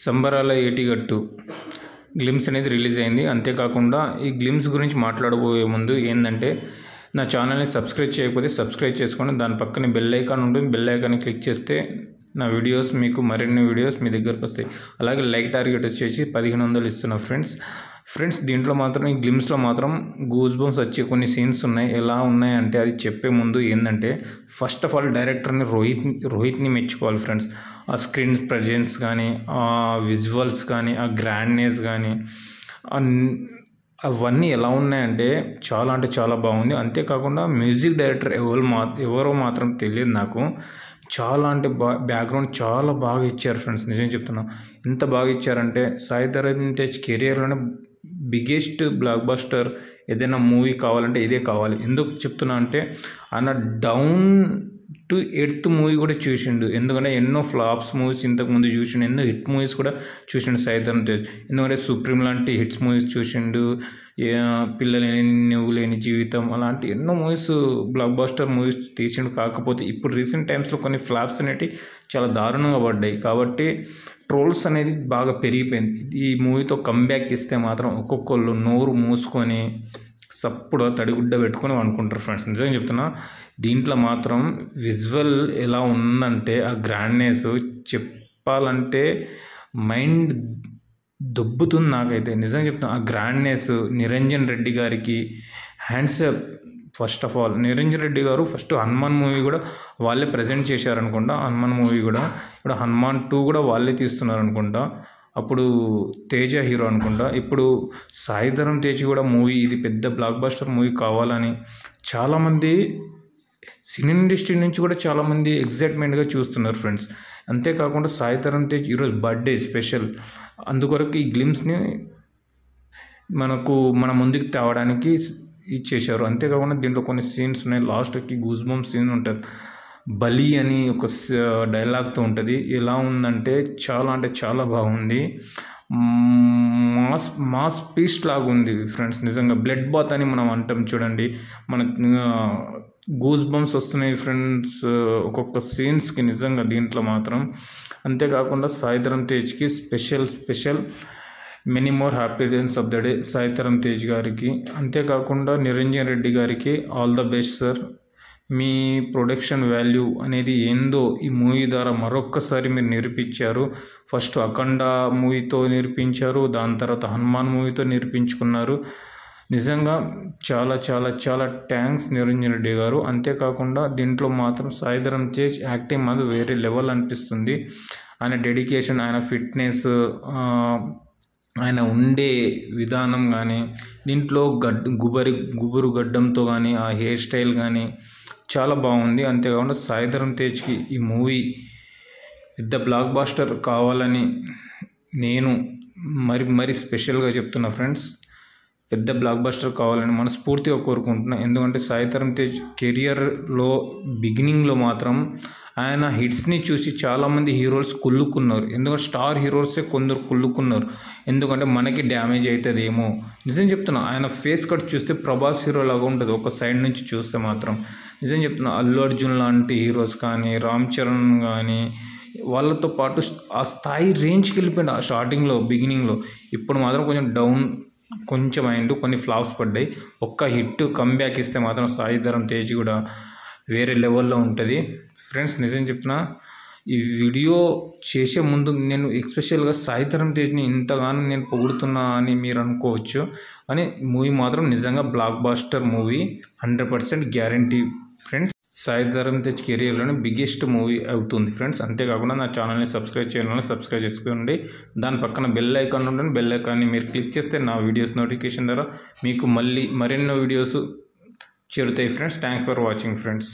సంబరాల ఏటిగట్టు గ్లిమ్స్ అనేది రిలీజ్ అయింది. అంతేకాకుండా ఈ గ్లిమ్స్ గురించి మాట్లాడబోయే ముందు ఏంటంటే, నా ఛానల్ని సబ్స్క్రైబ్ చేయకపోతే సబ్స్క్రైబ్ చేసుకోండి. దాని పక్కన బెల్ ఐకాన్ ఉంటుంది. బెల్ ఐకాన్ని క్లిక్ చేస్తే నా వీడియోస్ మీకు మరిన్ని వీడియోస్ మీ దగ్గరకు వస్తాయి. అలాగే లైక్ టార్గెట్ వచ్చేసి 1500 ఇస్తున్నా ఫ్రెండ్స్ దీంట్లో మాత్రం ఈ గ్లిమ్స్లో మాత్రం గూస్ బంప్స్ వచ్చే కొన్ని సీన్స్ ఉన్నాయి. ఎలా ఉన్నాయంటే అది చెప్పే ముందు ఏంటంటే, ఫస్ట్ ఆఫ్ ఆల్ డైరెక్టర్ని రోహిత్ని మెచ్చుకోవాలి ఫ్రెండ్స్. ఆ స్క్రీన్ ప్రజెన్స్ కానీ, ఆ విజువల్స్ కానీ, ఆ గ్రాండ్నెస్ కానీ అవన్నీ ఎలా ఉన్నాయంటే చాలా అంటే చాలా బాగుంది. అంతేకాకుండా మ్యూజిక్ డైరెక్టర్ ఎవరో మాత్రం తెలియదు నాకు. చాలా అంటే బ్యాక్గ్రౌండ్ చాలా బాగా ఇచ్చారు ఫ్రెండ్స్. నిజం చెప్తున్నా, ఎంత బాగా ఇచ్చారంటే సాయి ధరమ్ తేజ్ కెరియర్లోనే బిగ్గెస్ట్ బ్లాక్ బస్టర్ ఏదైనా మూవీ కావాలంటే ఇదే కావాలి. ఎందుకు చెప్తున్నా అంటే, ఆయన డౌన్ టు ఎర్త్ మూవీ కూడా చూసిండు. ఎందుకంటే ఎన్నో ఫ్లాప్స్ మూవీస్ ఇంతకుముందు చూసిండు, ఎన్నో హిట్ మూవీస్ కూడా చూసిండు సాయి ధరమ్ తేజ్. ఎందుకంటే సుప్రీం లాంటి హిట్స్ మూవీస్ చూసిండు, పిల్లలేని నువ్వు లేని జీవితం అలాంటి ఎన్నో మూవీస్ బ్లాక్ బస్టర్ మూవీస్ తీసిండు. కాకపోతే ఇప్పుడు రీసెంట్ టైమ్స్లో కొన్ని ఫ్లాప్స్ అనేవి చాలా దారుణంగా పడ్డాయి. కాబట్టి ట్రోల్స్ అనేది బాగా పెరిగిపోయింది. ఈ మూవీతో కంబ్యాక్ ఇస్తే మాత్రం ఒక్కొక్కళ్ళు నోరు మూసుకొని సప్పుడు తడిగుడ్డ పెట్టుకొని అనుకుంటారు ఫ్రెండ్స్. నిజంగా చెప్తున్నా, దీంట్లో మాత్రం విజువల్ ఎలా ఉందంటే ఆ గ్రాండ్నెస్ చెప్పాలంటే మైండ్ దొబ్బుతుంది నాకైతే. నిజంగా చెప్తున్నా, ఆ గ్రాండ్నెస్ నిరంజన్ రెడ్డి గారికి hands up. First of all Niranjan Reddy గారు ఫస్ట్ హనుమాన్ మూవీ కూడా వాళ్ళే ప్రజెంట్ చేశారనుకుంటా. హనుమాన్ మూవీ కూడా ఇప్పుడు హనుమాన్ 2 కూడా వాళ్ళే తీస్తున్నారు అనుకుంటా. అప్పుడు తేజ హీరో అనుకుంటా. ఇప్పుడు సాయి ధరమ్ తేజ్ కూడా మూవీ ఇది పెద్ద బ్లాక్ బస్టర్ మూవీ కావాలని చాలామంది సినీ ఇండస్ట్రీ నుంచి కూడా చాలామంది ఎగ్జైట్మెంట్గా చూస్తున్నారు ఫ్రెండ్స్. అంతేకాకుండా సాయి ధరమ్ తేజ్ ఈరోజు బర్త్డే స్పెషల్, అందుకొరకు ఈ గ్లిమ్స్ని మన ముందుకు తేవడానికి ఇచ్చేశారు. అంతేకాకుండా దీంట్లో కొన్ని సీన్స్ ఉన్నాయి. లాస్ట్కి గూస్ బంప్ సీన్ ఉంటుంది. బలి అని ఒక డైలాగ్తో ఉంటుంది. ఎలా ఉందంటే చాలా అంటే చాలా బాగుంది. మాస్ పీస్ లాగా ఉంది ఫ్రెండ్స్. నిజంగా బ్లడ్ బాత్ అని మనం అంటాం చూడండి, మన గూస్ బంప్స్ వస్తున్నాయి ఫ్రెండ్స్ ఒక్కొక్క సీన్స్కి నిజంగా దీంట్లో మాత్రం. అంతేకాకుండా సాయి ధరమ్ తేజ్కి special many more happy returns of the day Sai Dharam Tej గారికి. అంతేకాకుండా నిరంజన్ రెడ్డి గారికి ఆల్ ద బెస్ట్ సార్. మీ ప్రొడక్షన్ వాల్యూ అనేది ఏందో ఈ మూవీ ద్వారా మరొక్కసారి మీరు నిరూపించారు. ఫస్ట్ అఖండ మూవీతో నిరూపించారు, దాని తర్వాత హనుమాన్ మూవీతో నిరూపించుకున్నారు. నిజంగా చాలా చాలా చాలా థ్యాంక్స్ నిరంజన్ రెడ్డి గారు. అంతేకాకుండా దీంట్లో మాత్రం సాయి ధరమ్ తేజ్ యాక్టింగ్ మాత్రం వేరే లెవెల్ అనిపిస్తుంది. ఆయన డెడికేషన్, ఆయన ఫిట్నెస్, ఆయన ఉండే విధానం కానీ, దీంట్లో గుబురు గడ్డంతో కానీ ఆ హెయిర్ స్టైల్ కానీ చాలా బాగుంది. అంతేకాకుండా సాయి ధరమ్ తేజ్కి ఈ మూవీ పెద్ద బ్లాక్ బాస్టర్ కావాలని నేను మరి స్పెషల్గా చెప్తున్నా ఫ్రెండ్స్. పెద్ద బ్లాక్ బస్టర్ కావాలని మనస్ఫూర్తిగా కోరుకుంటున్నా. ఎందుకంటే సాయి ధరమ్ తేజ్ కెరియర్లో బిగినింగ్లో మాత్రం ఆయన హిట్స్ని చూసి చాలామంది హీరోస్ కుళ్ళుకున్నారు. ఎందుకంటే స్టార్ హీరోసే కొందరు కుళ్ళుకున్నారు. ఎందుకంటే మనకి డ్యామేజ్ అవుతుందేమో. నిజం చెప్తున్నా, ఆయన ఫేస్ కట్ చూస్తే ప్రభాస్ హీరో లాగా ఉంటుంది ఒక సైడ్ నుంచి చూస్తే మాత్రం. నిజం చెప్తున్నా, అల్లు అర్జున్ లాంటి హీరోస్ కానీ, రామ్ చరణ్ కానీ వాళ్ళతో పాటు ఆ స్థాయి రేంజ్కి వెళ్ళిపోయింది ఆ స్టార్టింగ్లో బిగినింగ్లో. ఇప్పుడు మాత్రం కొంచెం అయిండు, కొన్ని ఫ్లాప్స్ పడ్డాయి. ఒక్క హిట్ కంబ్యాక్ ఇస్తే మాత్రం సాయి ధరమ్ తేజ్ కూడా వేరే లెవెల్లో ఉంటుంది ఫ్రెండ్స్. నిజం చెప్తున్నా, ఈ వీడియో చేసే ముందు నేను ఎస్పెషల్గా సాయి ధరమ్ తేజ్ని ఇంతగానో నేను పొగుడుతున్నా అని మీరు అనుకోవచ్చు. కానీ మూవీ మాత్రం నిజంగా blockbuster movie 100% guarantee friends. Sai Dharam Tej కెరియర్లోనే బిగ్గెస్ట్ మూవీ అవుతుంది ఫ్రెండ్స్. అంతేకాకుండా నా ఛానల్ని సబ్స్క్రైబ్ చేయాలని సబ్స్క్రైబ్ చేసుకోండి. దాని పక్కన బెల్ ఐకాన్ ఉంటుంది. బెల్ ఐకాన్ని మీరు క్లిక్ చేస్తే నా వీడియోస్ నోటిఫికేషన్ ద్వారా మీకు మరిన్నో వీడియోస్ చేరుతాయి friends. Thanks for watching friends.